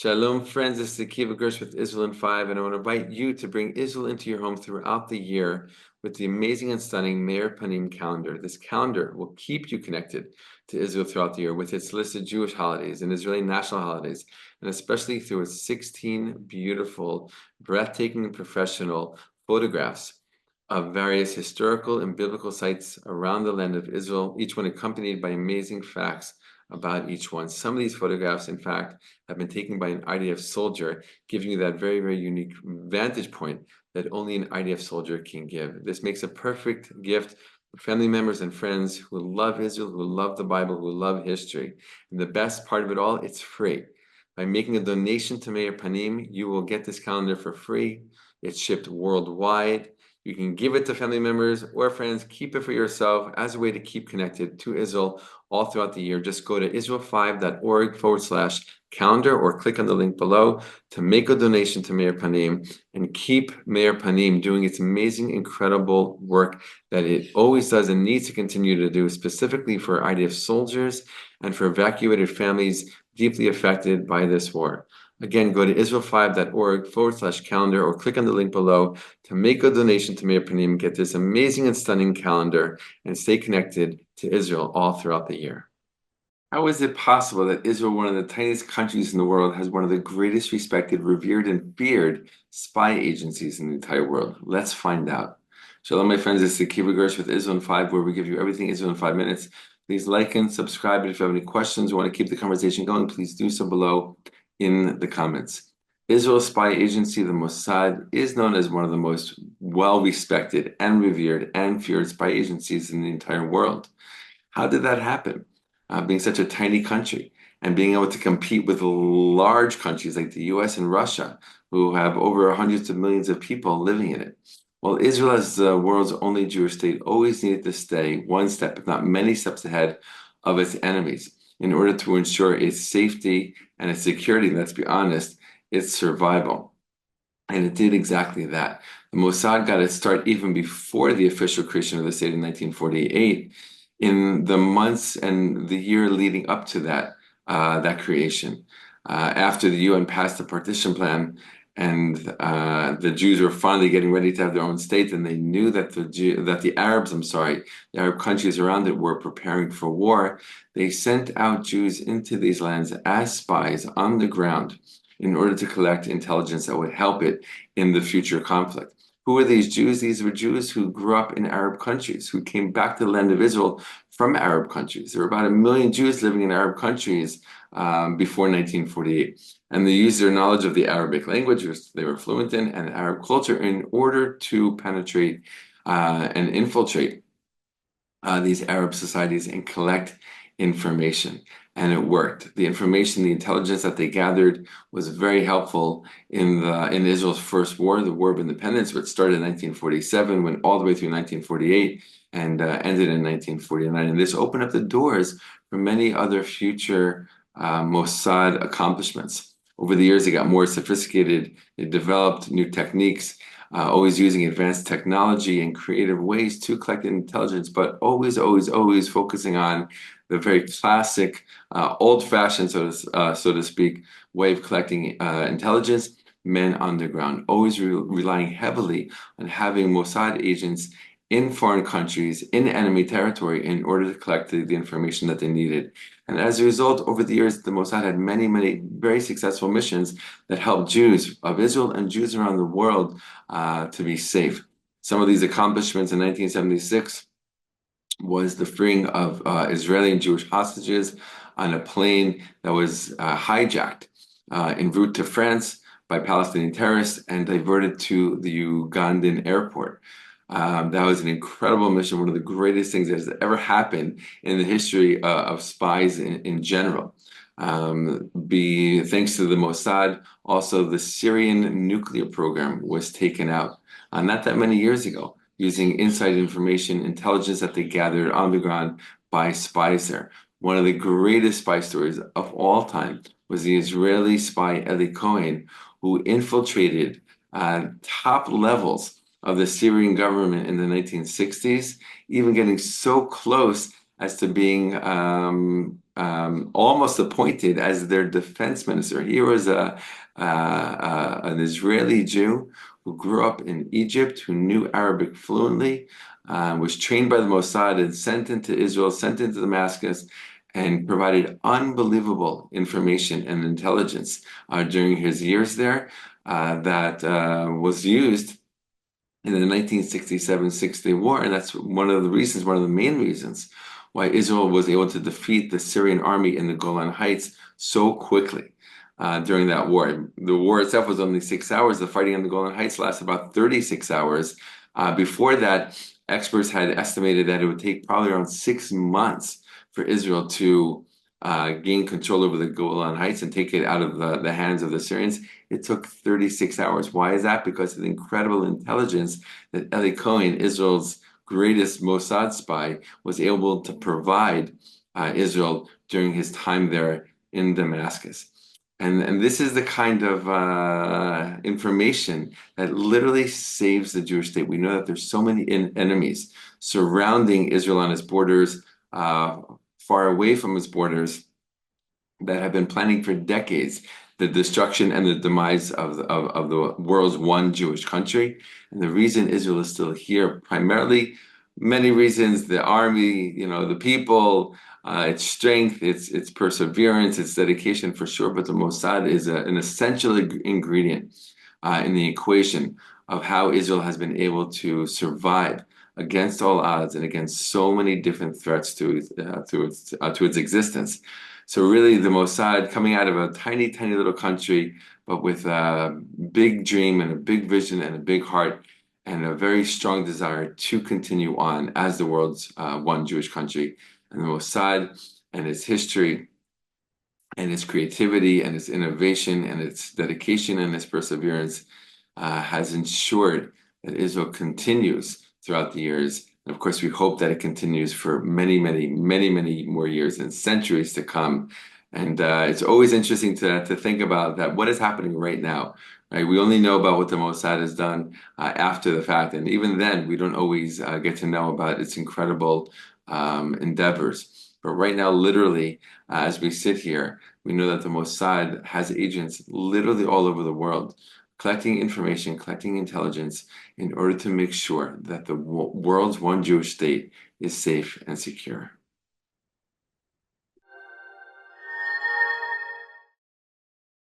Shalom, friends. This is Akiva Gersh with Israel in 5, and I want to invite you to bring Israel into your home throughout the year with the amazing and stunning Meir Panim calendar. This calendar will keep you connected to Israel throughout the year with its listed Jewish holidays and Israeli national holidays, and especially through its 16 beautiful, breathtaking, and professional photographs of various historical and biblical sites around the land of Israel, each one accompanied by amazing facts about each one. Some of these photographs, in fact, have been taken by an IDF soldier, giving you that very, very unique vantage point that only an IDF soldier can give. This makes a perfect gift for family members and friends who love Israel, who love the Bible, who love history. And the best part of it all, it's free. By making a donation to Meir Panim, you will get this calendar for free. It's shipped worldwide. You can give it to family members or friends, keep it for yourself as a way to keep connected to Israel all throughout the year. Just go to israel5.org/calendar or click on the link below to make a donation to Meir Panim and keep Meir Panim doing its amazing, incredible work that it always does and needs to continue to do, specifically for IDF soldiers and for evacuated families deeply affected by this war. Again, go to israel5.org/calendar or click on the link below to make a donation to Meir Panim, get this amazing and stunning calendar, and stay connected to Israel all throughout the year. How is it possible that Israel, one of the tiniest countries in the world, has one of the greatest respected, revered, and feared spy agencies in the entire world? Let's find out. Shalom, my friends. This is Akiva Gersh with Israel in 5, where we give you everything Israel in 5 minutes. Please like and subscribe. And if you have any questions or want to keep the conversation going, please do so below in the comments. Israel's spy agency, the Mossad, is known as one of the most well-respected and revered and feared spy agencies in the entire world. How did that happen? Being such a tiny country and being able to compete with large countries like the US and Russia, who have over hundreds of millions of people living in it. Well, Israel, as the world's only Jewish state, always needed to stay one step, if not many steps ahead of its enemies in order to ensure its safety and its security, let's be honest, its survival. And it did exactly that. The Mossad got its start even before the official creation of the state in 1948, in the months and the year leading up to that creation. After the UN passed the partition plan and the Jews were finally getting ready to have their own state, and they knew that the Arab countries around it were preparing for war, they sent out Jews into these lands as spies on the ground in order to collect intelligence that would help it in the future conflict. Who were these Jews? These were Jews who grew up in Arab countries, who came back to the land of Israel from Arab countries. There were about 1 million Jews living in Arab countries before 1948. And they used their knowledge of the Arabic language, which they were fluent in, and Arab culture in order to penetrate and infiltrate these Arab societies and collect information. And it worked. The information, the intelligence that they gathered was very helpful in Israel's first war, the War of Independence, which started in 1947, went all the way through 1948, and ended in 1949. And this opened up the doors for many other future Mossad accomplishments. Over the years, they got more sophisticated. They developed new techniques, always using advanced technology and creative ways to collect intelligence, but always, always, always focusing on the very classic, old-fashioned, so to speak, way of collecting intelligence, men on the ground, always relying heavily on having Mossad agents in foreign countries, in enemy territory, in order to collect the information that they needed. And as a result, over the years, the Mossad had many, many very successful missions that helped Jews of Israel and Jews around the world to be safe. Some of these accomplishments in 1976 was the freeing of Israeli and Jewish hostages on a plane that was hijacked en route to France by Palestinian terrorists and diverted to the Ugandan airport. That was an incredible mission, one of the greatest things that has ever happened in the history of spies in general. Thanks to the Mossad, also the Syrian nuclear program was taken out not that many years ago, using inside information, intelligence that they gathered on the ground by spies there. One of the greatest spy stories of all time was the Israeli spy Eli Cohen, who infiltrated top levels of the Syrian government in the 1960s, even getting so close as to being almost appointed as their defense minister. He was an Israeli Jew who grew up in Egypt, who knew Arabic fluently, was trained by the Mossad and sent into Israel, sent into Damascus, and provided unbelievable information and intelligence during his years there that was used in the 1967-60 war. And that's one of the reasons, one of the main reasons why Israel was able to defeat the Syrian army in the Golan Heights so quickly during that war. The war itself was only 6 hours. The fighting on the Golan Heights lasted about 36 hours. Before that, experts had estimated that it would take probably around 6 months for Israel to gain control over the Golan Heights and take it out of the hands of the Syrians. It took 36 hours. Why is that? Because of the incredible intelligence that Eli Cohen, Israel's greatest Mossad spy, was able to provide Israel during his time there in Damascus. And this is the kind of information that literally saves the Jewish state. We know that there's so many enemies surrounding Israel on its borders, far away from its borders, that have been planning for decades the destruction and the demise of the world's one Jewish country. And the reason Israel is still here, primarily, many reasons: the army, the people, its strength, its perseverance, its dedication for sure. But the Mossad is an essential ingredient in the equation of how Israel has been able to survive against all odds and against so many different threats to its existence. So really, the Mossad, coming out of a tiny, tiny little country, but with a big dream and a big vision and a big heart and a very strong desire to continue on as the world's one Jewish country. And the Mossad and its history and its creativity and its innovation and its dedication and its perseverance has ensured that Israel continues throughout the years. And of course, we hope that it continues for many, many, many, many more years and centuries to come. And it's always interesting to think about that. What is happening right now? Right? We only know about what the Mossad has done after the fact, and even then, we don't always get to know about its incredible endeavors. But right now, literally, as we sit here, we know that the Mossad has agents literally all over the world, collecting information, collecting intelligence in order to make sure that the world's one Jewish state is safe and secure.